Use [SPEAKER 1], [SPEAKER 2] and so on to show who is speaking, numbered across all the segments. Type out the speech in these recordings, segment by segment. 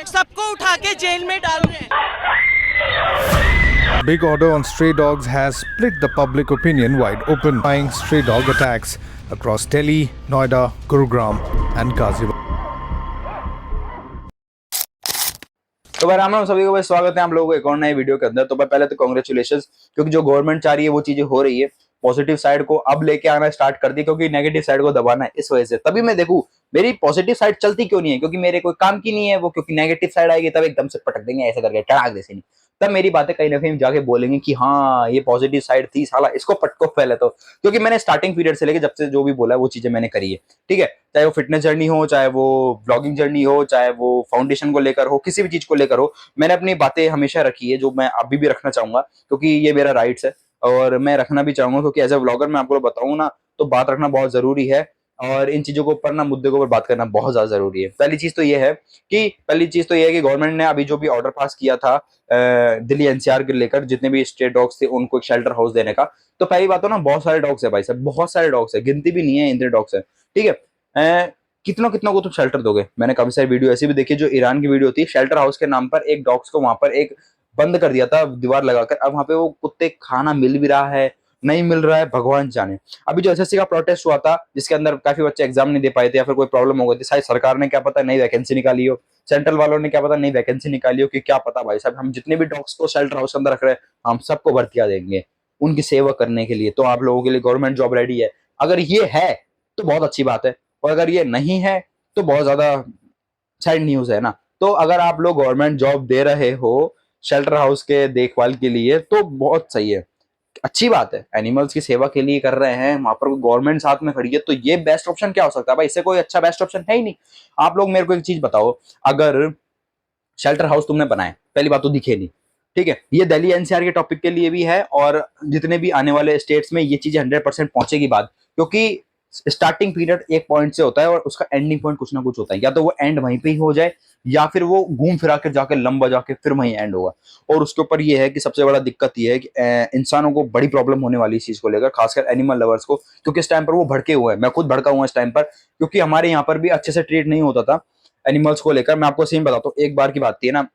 [SPEAKER 1] सबको उठा के जेल में डाल रहे हैं।
[SPEAKER 2] Big order on stray dogs has split the public opinion wide open, buying stray dog attacks across Delhi, Noida, Gurugram and Ghaziabad.
[SPEAKER 3] तो भाई राम राम सभी को, भाई स्वागत है आप लोगों को एक और नए वीडियो के अंदर। तो भाई पहले तो कांग्रेचुलेशंस, क्योंकि जो गवर्नमेंट चाह रही है वो चीजें हो रही है। पॉजिटिव साइड को अब लेके आना स्टार्ट कर दी, क्योंकि नेगेटिव साइड को दबाना है इस वजह से। तभी मैं देखूं मेरी पॉजिटिव साइड चलती क्यों नहीं है, क्योंकि मेरे कोई काम की नहीं है वो, क्योंकि नेगेटिव साइड आएगी तब एकदम से पटक देंगे ऐसे करके टड़ाक जैसे नहीं। तब मेरी बातें कहीं ना कहीं जाके बोलेंगे कि हाँ ये पॉजिटिव साइड थी, साला इसको पटको पहले तो। क्योंकि मैंने स्टार्टिंग पीरियड से लेके जब से जो भी बोला है वो चीजें मैंने करी है, ठीक है। चाहे वो फिटनेस जर्नी हो, चाहे वो ब्लॉगिंग जर्नी हो, चाहे वो फाउंडेशन को लेकर हो, किसी भी चीज को लेकर हो, मैंने अपनी बातें हमेशा रखी है, जो मैं अभी भी रखना चाहूंगा, क्योंकि ये मेरा राइट्स है और मैं रखना भी चाहूंगा। क्योंकि एज ए व्लॉगर मैं आपको बताऊं ना, तो बात रखना बहुत जरूरी है और इन चीजों के ऊपर ना, मुद्दे के ऊपर बात करना बहुत ज्यादा जरूरी है। पहली चीज तो ये है कि गवर्नमेंट ने अभी जो भी ऑर्डर पास किया था दिल्ली एनसीआर के लेकर, जितने भी स्ट्रेट डॉग्स थे उनको एक शेल्टर हाउस देने का। तो पहली बात तो ना, बहुत सारे डॉग्स है भाई साहब, बहुत सारे डॉग्स है, गिनती भी नहीं है इतने डॉग्स है, ठीक है। कितना कितना को तुम शेल्टर दोगे? मैंने काफी सारी वीडियो ऐसी भी देखी जो ईरान की वीडियो थी, शेल्टर हाउस के नाम पर एक डॉग्स को वहां पर एक बंद कर दिया था दीवार लगाकर। अब वहां पे वो कुत्ते खाना मिल भी रहा है, नहीं मिल रहा है, भगवान जाने। अभी जो एसएससी का प्रोटेस्ट हुआ था, जिसके अंदर काफी बच्चे एग्जाम नहीं दे पाए थे या फिर कोई प्रॉब्लम हो गई थी, शायद सरकार ने क्या पता नई वैकेंसी निकाली हो, सेंट्रल वालों ने क्या पता नई वैकेंसी निकाली हो, कि क्या पता भाई साहब। हम जितने भी डॉग्स को शेल्टर हाउस के अंदर रख रहे हैं, हम सबको भर्तियां देंगे उनकी सेवा करने के लिए। तो आप लोगों के लिए गवर्नमेंट जॉब रेडी है। अगर ये है तो बहुत अच्छी बात है, और अगर ये नहीं है तो बहुत ज्यादा सैड न्यूज है ना। तो अगर आप लोग गवर्नमेंट जॉब दे रहे हो शेल्टर हाउस के देखभाल के लिए तो बहुत सही है, अच्छी बात है। एनिमल्स की सेवा के लिए कर रहे हैं, वहां पर गवर्नमेंट साथ में खड़ी है, तो ये बेस्ट ऑप्शन क्या हो सकता है भाई? इससे कोई अच्छा बेस्ट ऑप्शन है ही नहीं। आप लोग मेरे को एक चीज बताओ, अगर शेल्टर हाउस तुमने बनाए, पहली बात तो दिखे नहीं, ठीक है। ये दिल्ली एनसीआर के टॉपिक के लिए भी है और जितने भी आने वाले स्टेट्स में ये चीजें 100% पहुंचेगी बात, क्योंकि स्टार्टिंग पीरियड एक पॉइंट से होता है और उसका एंडिंग पॉइंट कुछ ना कुछ होता है। या तो वो एंड वहीं पे ही हो जाए, या फिर वो घूम फिरा कर जाके लंबा जाके फिर वहीं एंड होगा। और उसके ऊपर ये है कि सबसे बड़ा दिक्कत ये है कि इंसानों को बड़ी प्रॉब्लम होने वाली इस चीज को लेकर, खासकर एनिमल लवर्स को, क्योंकि इस टाइम पर वो भड़के हुए हैं। मैं खुद भड़का हुआ इस टाइम पर, क्योंकि हमारे यहाँ पर भी अच्छे से ट्रीट नहीं होता था एनिमल्स को लेकर। मैं आपको सीन बताता हूँ, एक बार की बात थी ना,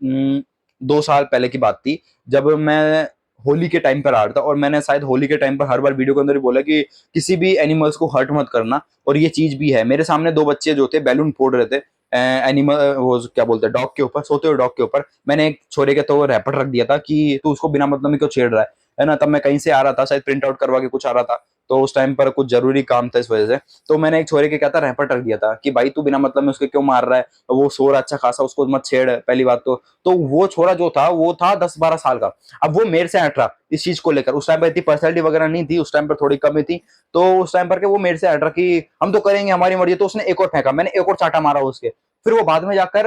[SPEAKER 3] 2 साल पहले की बात थी, जब मैं होली के टाइम पर आ रहा था, और मैंने शायद होली के टाइम पर हर बार वीडियो के अंदर ही बोला कि किसी भी एनिमल्स को हर्ट मत करना। और ये चीज भी है, मेरे सामने 2 बच्चे जो थे बैलून फोड़ रहे थे एनिमल, वो क्या बोलते हैं, डॉग के ऊपर, सोते हुए डॉग के ऊपर। मैंने एक छोरे के तो रैपर रख दिया था कि तू उसको बिना मतलब में क्यों छेड़ रहा है ना। तब मैं कहीं से आ रहा था, शायद प्रिंट आउट करवा के कुछ आ रहा था, तो उस टाइम पर कुछ जरूरी काम था इस वजह से। तो मैंने एक छोरे के क्या था, रैपर रख दिया था कि भाई तू बिना मतलब में उसके क्यों मार रहा है, वो सो रहा अच्छा खासा, उसको मत छेड़, पहली बात तो। तो वो छोरा जो था वो था 10-12 साल का। अब वो मेरे से हट रहा इस चीज को लेकर। उस टाइम पर इतनी पर्सनैलिटी वगैरह नहीं थी, उस टाइम पर थोड़ी कम ही थी। तो उस टाइम पर के वो मेरे से हट रहा कि हम तो करेंगे, हमारी मर्जी। तो उसने एक और फेंका, मैंने एक और चाटा मारा उसके। फिर वो बाद में जाकर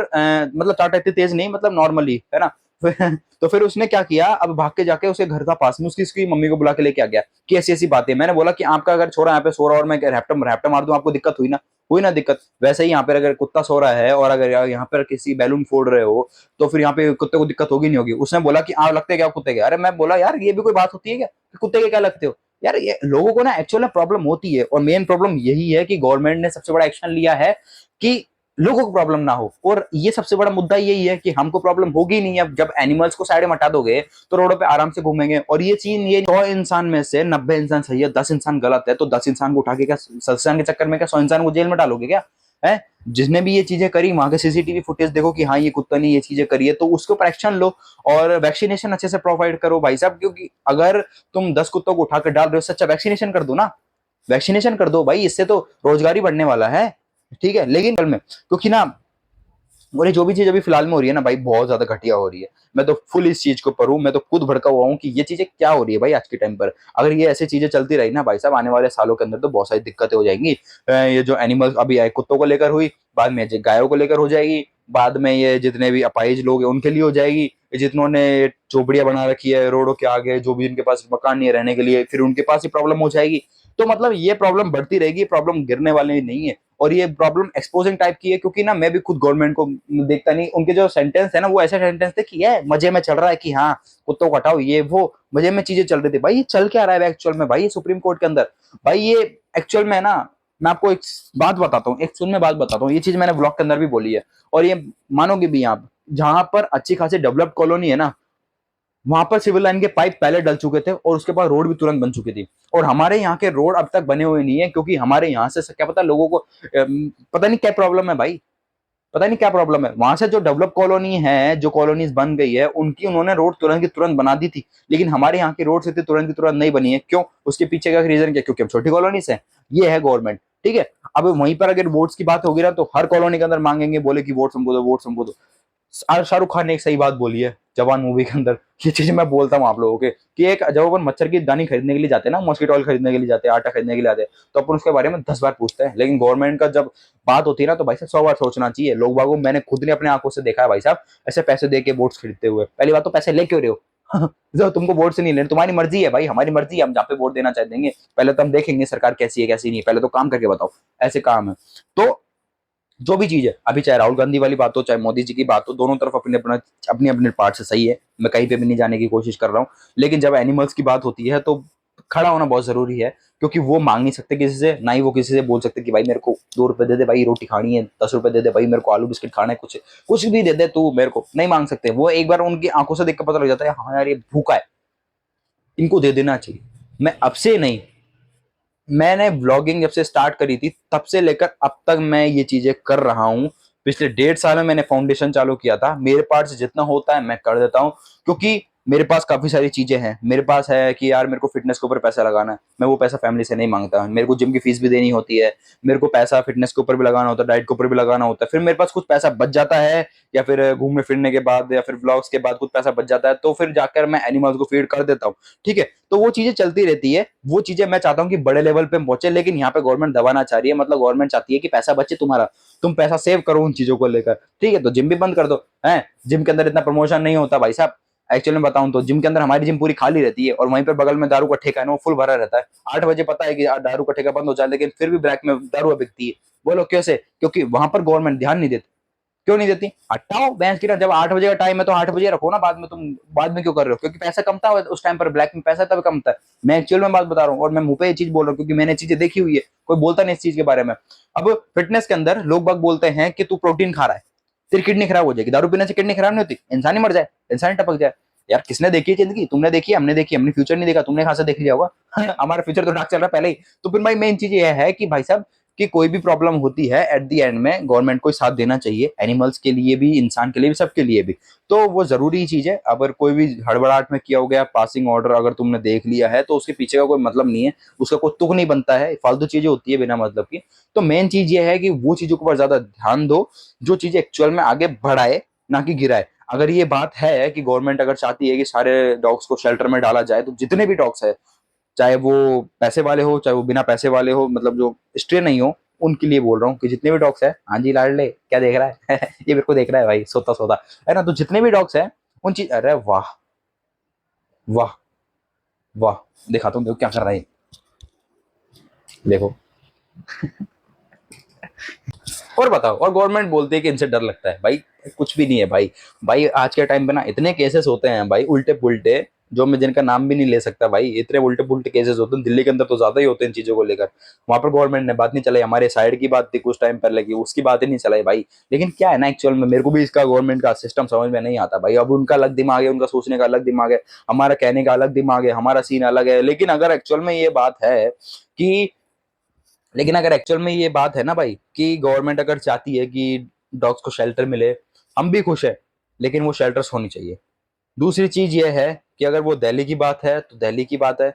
[SPEAKER 3] मतलब चाटा इतनी तेज नहीं, मतलब नॉर्मली है ना। तो फिर उसने क्या किया, अब भाग के जाके उसके घर का पास में उसकी मम्मी को बुला के लेके आ गया कि ऐसी ऐसी बातें। मैंने बोला कि आपका अगर छोरा यहाँ पे सो रहा और मैं रैप्टर मार दूं, आपको दिक्कत हुई ना दिक्कत। वैसे ही यहाँ पे अगर कुत्ता सो रहा है और अगर यहाँ पर किसी बैलून फोड़ रहे हो, तो फिर यहाँ पे कुत्ते को दिक्कत होगी नहीं होगी? उसने बोला कि आप लगते क्या कुत्ते के? अरे मैं बोला यार ये भी कोई बात होती है क्या, कुत्ते के क्या लगते हो यार? ये लोगों को ना एक्चुअल में प्रॉब्लम होती है, और मेन प्रॉब्लम यही है कि गवर्नमेंट ने सबसे बड़ा एक्शन लिया है कि लोगों को प्रॉब्लम ना हो। और ये सबसे बड़ा मुद्दा यही है कि हमको प्रॉब्लम होगी नहीं। अब जब एनिमल्स को साइड में हटा दोगे तो रोडों पे आराम से घूमेंगे। और ये चीज, ये 100 इंसान में से 90 इंसान सही है, 10 इंसान गलत है, तो 10 इंसान को उठा के क्या, 10 इंसान के चक्कर में क्या 100 इंसान को जेल में डालोगे क्या? है जिसने भी ये चीजें करी, वहां के सीसीटीवी फुटेज देखो कि हाँ ये कुत्ता ने ये चीजें करी है, तो उसके ऊपर एक्शन लो और वैक्सीनेशन अच्छे से प्रोवाइड करो भाई साहब। क्योंकि अगर तुम 10 कुत्तों को उठाकर डाल रहे हो, सच्चा वैक्सीनेशन कर दो ना, वैक्सीनेशन कर दो भाई, इससे तो रोजगार ही बढ़ने वाला है, ठीक है। लेकिन कल में, क्योंकि ना, और ये जो भी चीज अभी फिलहाल में हो रही है ना भाई, बहुत ज्यादा घटिया हो रही है। मैं तो फुल इस चीज के ऊपर हूँ, मैं तो खुद भड़का हुआ हूँ कि ये चीजें क्या हो रही है भाई आज के टाइम पर। अगर ये ऐसी चीजें चलती रही ना भाई साहब, आने वाले सालों के अंदर तो बहुत सारी दिक्कतें हो जाएंगी। ये जो एनिमल्स अभी आए, कुत्तों को लेकर हुई, बाद में गायों को लेकर हो जाएगी, बाद में ये जितने भी अपाहिज लोग हैं उनके लिए हो जाएगी, जितनों ने झोपड़ियां बना रखी है रोडों के आगे, जो भी इनके पास मकान नहीं है रहने के लिए, फिर उनके पास ही प्रॉब्लम हो जाएगी। तो मतलब ये प्रॉब्लम बढ़ती रहेगी, प्रॉब्लम गिरने वाली नहीं है। और ये प्रॉब्लम एक्सपोजिंग टाइप की है, क्योंकि ना मैं भी खुद गवर्नमेंट को देखता नहीं, उनके जो सेंटेंस है ना वो ऐसे सेंटेंस थे कि है मजे में चल रहा है कि हाँ कुत्तों को हटाओ, ये वो मजे में चीजें चल रही थी। भाई ये चल क्या रहा है एक्चुअल में भाई, ये सुप्रीम कोर्ट के अंदर भाई, ये एक्चुअल में ना, मैं आपको एक बात बताता हूँ, एक सुन में बात बताता हूँ, ये चीज मैंने ब्लॉग के अंदर भी बोली है और ये मानोगे भी आप। जहां पर अच्छी खासी डेवलप्ड कॉलोनी है ना, वहां पर सिविल लाइन के पाइप पहले डल चुके थे और उसके बाद रोड भी तुरंत बन चुकी थी। और हमारे यहाँ के रोड अब तक बने हुए नहीं है, क्योंकि हमारे यहाँ से क्या पता लोगों को पता नहीं क्या प्रॉब्लम है भाई, पता नहीं क्या प्रॉब्लम है। वहां से जो डेवलप कॉलोनी है, जो कॉलोनीज बन गई है, उनकी उन्होंने रोड तुरंत की तुरंत बना दी थी, लेकिन हमारे यहाँ की रोड इतनी तुरंत की तुरंत नहीं बनी है। क्यों? उसके पीछे का रीजन क्या? क्योंकि हम छोटी कॉलोनी से, ये है गवर्नमेंट, ठीक है। अब वहीं पर अगर वोट्स की बात होगी ना, तो हर कॉलोनी के अंदर मांगेंगे, बोले कि वोट हमको दो, वोट हमको दो। शाहरुख खान ने एक सही बात बोली है जवान मूवी के अंदर, ये चीज मैं बोलता हूँ आप लोगों के, कि एक जब अपन मच्छर की दानी खरीदने के लिए जाते हैं ना, मॉस्किटो ऑयल खरीदने के लिए जाते हैं, आटा खरीदने के लिए आते हैं, तो अपन उसके बारे में 10 बार पूछते हैं। लेकिन गवर्नमेंट का जब बात होती है ना, तो भाई साहब 100 बार सोचना चाहिए। लोग बागों, मैंने खुद ने अपने आंखों से देखा है भाई साहब, ऐसे पैसे दे के वोट्स खरीदते हुए। पहली बात तो पैसे ले क्यों रहे हो? जब तुमको वोट से नहीं लेने, तुम्हारी मर्जी है भाई, हमारी मर्जी है, हम जहाँ पे वोट देना चाह देंगे। पहले तो हम देखेंगे सरकार कैसी है कैसी नहीं है, पहले तो काम करके बताओ, ऐसे काम है। तो जो भी चीज है, अभी चाहे राहुल गांधी वाली बात हो, चाहे मोदी जी की बात हो, दोनों तरफ अपने अपने पार्ट से सही है, मैं कहीं पे भी नहीं जाने की कोशिश कर रहा हूँ। लेकिन जब एनिमल्स की बात होती है तो खड़ा होना बहुत जरूरी है, क्योंकि वो मांग नहीं सकते किसी से, ना ही वो किसी से बोल सकते कि भाई मेरे को 2 रुपए दे दे भाई, रोटी खानी है, 10 रुपए दे दे भाई, मेरे को आलू बिस्किट खाना है, कुछ कुछ भी दे दे तू मेरे को, नहीं मांग सकते। वो एक बार उनकी आंखों से देख कर पता लग जाता है, हाँ यार ये भूखा है, इनको दे देना चाहिए। मैं अब से नहीं, मैंने व्लॉगिंग जब से स्टार्ट करी थी तब से लेकर अब तक मैं ये चीजें कर रहा हूँ। पिछले 1.5 साल में मैंने फाउंडेशन चालू किया था, मेरे पास से जितना होता है मैं कर देता हूँ, क्योंकि मेरे पास काफी सारी चीजें हैं। मेरे पास है कि यार मेरे को फिटनेस के ऊपर पैसा लगाना है, मैं वो पैसा फैमिली से नहीं मांगता। मेरे को जिम की फीस भी देनी होती है, मेरे को पैसा फिटनेस के ऊपर भी लगाना होता है, डाइट के ऊपर भी लगाना होता है। फिर मेरे पास कुछ पैसा बच जाता है, या फिर घूमने फिरने के बाद, या फिर ब्लॉग्स के बाद कुछ पैसा बच जाता है, तो फिर जाकर मैं एनिमल्स को फीड कर देता हूँ, ठीक है। तो वो चीजें चलती रहती है, वो चीजें मैं चाहता हूँ कि बड़े लेवल पे पहुंचे। लेकिन यहाँ पे गवर्नमेंट दबाना चाह रही है, मतलब गवर्नमेंट चाहती है कि पैसा बचे तुम्हारा, तुम पैसा सेव करो उन चीजों को लेकर, ठीक है। तो जिम भी बंद कर दो, है जिम के अंदर इतना प्रमोशन नहीं होता भाई साहब। एक्चुअली में बताऊं तो जिम के अंदर हमारी जिम पूरी खाली रहती है, और वहीं पर बगल में दारू का ठेका है ना, वो फुल भरा रहता है। 8 बजे पता है कि दारू का ठेका बंद हो जाए, लेकिन फिर भी ब्लैक में दारू बिकती है। बोलो कैसे? क्योंकि वहां पर गवर्नमेंट ध्यान नहीं देती। क्यों नहीं देती? हटाओ भैंस की, जब 8 बजे का टाइम है तो 8 बजे रखो ना, बाद में तुम बाद में क्यों कर रहे हो? क्योंकि पैसा कमता है उस टाइम पर, ब्लैक में पैसा तब कमता है। मैं एक्चुअल में बात बता रहा हूँ, और मैं मुंह पे ये चीज बोल रहा हूँ क्योंकि मैंने चीजें देखी हुई है, कोई बोलता नहीं इस चीज के बारे में। अब फिटनेस के अंदर लोग बाग बोलते हैं कि तू प्रोटीन खा रहा है, तेरी किडनी खराब हो जाएगी। दारू पीने से किडनी खराब नहीं होती, इंसान ही मर जाए, इंसान ही टपक जाए। यार किसने देखी है जिंदगी? तुमने देखी, हमने देखी, हमने फ्यूचर नहीं देखा, तुमने कहां से देख लिया होगा? हमारा फ्यूचर तो डार्क चल रहा है पहले ही। तो फिर भाई मेन चीज ये है कि भाई साहब, कि कोई भी प्रॉब्लम होती है एट द एंड में गवर्नमेंट को साथ देना चाहिए, एनिमल्स के लिए भी, इंसान के लिए भी, सबके लिए भी। तो वो जरूरी चीज है। अगर कोई भी हड़बड़ाहट में किया हो गया पासिंग ऑर्डर अगर तुमने देख लिया है, तो उसके पीछे का कोई मतलब नहीं है, उसका कोई तुक नहीं बनता है, फालतू चीजें होती है बिना मतलब की। तो मेन चीज ये है कि वो चीजों के ऊपर ज्यादा ध्यान दो, जो चीजें एक्चुअल में आगे बढ़ाए, ना कि गिराए। अगर ये बात है कि गवर्नमेंट अगर चाहती है कि सारे डॉग्स को शेल्टर में डाला जाए, तो जितने भी डॉग्स है, चाहे वो पैसे वाले हो चाहे वो बिना पैसे वाले हो, मतलब जो स्ट्रे नहीं हो, उनके लिए बोल रहा हूँ कि जितने भी डॉग्स है, हाँ जी लाडले क्या देख रहा है? ये मेरे को देख रहा है भाई, सोता सोता है ना। तो जितने भी डॉग्स हैं उन चीज, अरे वाह वाह वाह, दिखाता हूँ देखो क्या कर रहा है, देखो। और बताओ, और गवर्नमेंट बोलती है कि इनसे डर लगता है। भाई कुछ भी नहीं है भाई। भाई आज के टाइम पे ना इतने केसेस होते हैं भाई, उल्टे पुल्टे, जो मैं जिनका नाम भी नहीं ले सकता भाई, इतने उल्टे पुल्टे केसेस होते हैं दिल्ली के अंदर, तो ज्यादा ही होते हैं इन चीजों को लेकर। वहां पर गवर्नमेंट ने बात नहीं चलाई, हमारे साइड की बात थी कुछ टाइम पहले की, उसकी बात ही नहीं चलाई भाई। लेकिन क्या है ना, एक्चुअल में मेरे को भी इसका गवर्नमेंट का सिस्टम समझ में नहीं आता भाई। अब उनका अलग दिमाग है, उनका सोचने का अलग दिमाग है, हमारा कहने का अलग दिमाग है, हमारा सीन अलग है। लेकिन अगर एक्चुअल में ये बात है कि लेकिन अगर एक्चुअल में ये बात है ना भाई, कि गवर्नमेंट अगर चाहती है कि डॉग्स को शेल्टर मिले, हम भी खुश है, लेकिन वो शेल्टर्स होनी चाहिए। दूसरी चीज ये है कि अगर वो दिल्ली की बात है तो दिल्ली की बात है,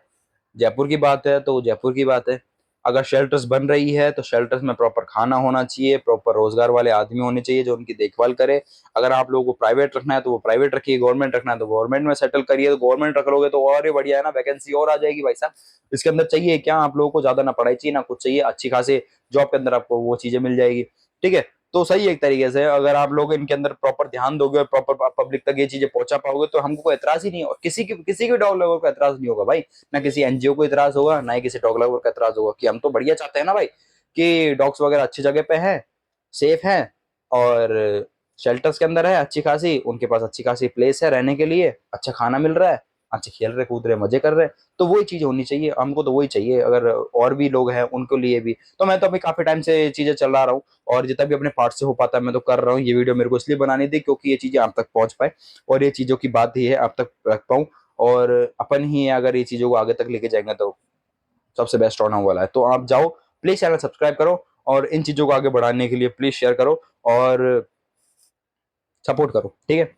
[SPEAKER 3] जयपुर की बात है तो वो जयपुर की बात है। अगर शेल्टर्स बन रही है तो शेल्टर्स में प्रॉपर खाना होना चाहिए, प्रॉपर रोजगार वाले आदमी होने चाहिए जो उनकी देखभाल करे। अगर आप लोगों को प्राइवेट रखना है तो वो प्राइवेट रखिए, गवर्नमेंट रखना है तो गवर्नमेंट में सेटल करिए। तो गवर्नमेंट रख लोगे तो और ही बढ़िया है ना, वैकेंसी और आ जाएगी भाई साहब। इसके अंदर चाहिए क्या आप लोगों को? ज्यादा ना पढ़ाई चाहिए ना कुछ चाहिए, अच्छी खासी जॉब के अंदर आपको वो चीजें मिल जाएगी, ठीक है। तो सही है एक तरीके से, अगर आप लोग इनके अंदर प्रॉपर ध्यान दोगे और प्रॉपर पब्लिक तक ये चीजें पहुंचा पाओगे, तो हमको कोई एतराज ही नहीं है, और किसी के डॉग लवर को एतराज नहीं होगा भाई। ना किसी एनजीओ को एतराज होगा, ना ही किसी डॉग लवर को एतराज होगा। कि हम तो बढ़िया चाहते हैं ना भाई, कि डॉग्स वगैरह अच्छी जगह पे है, सेफ है, और शेल्टर्स के अंदर है अच्छी खासी, उनके पास अच्छी खासी प्लेस है रहने के लिए, अच्छा खाना मिल रहा है, अच्छे खेल रहे, कूद रहे, मजे कर रहे हैं, तो वही चीज होनी चाहिए। हमको तो वही चाहिए। अगर और भी लोग हैं उनको लिए भी, तो मैं तो अभी काफी टाइम से ये चीजें चला रहा हूँ, और जितना भी अपने पार्ट से हो पाता है मैं तो कर रहा हूँ। ये वीडियो मेरे को इसलिए बनानी थी क्योंकि ये चीजें आप तक पहुंच पाए, और ये चीजों की बात ही है आप तक रख पाऊँ, और अपन ही अगर ये चीजों को आगे तक लेके जाएंगे तो सबसे बेस्ट होने वाला है। तो आप जाओ, प्लीज चैनल सब्सक्राइब करो, और इन चीजों को आगे बढ़ाने के लिए प्लीज शेयर करो और सपोर्ट करो, ठीक है।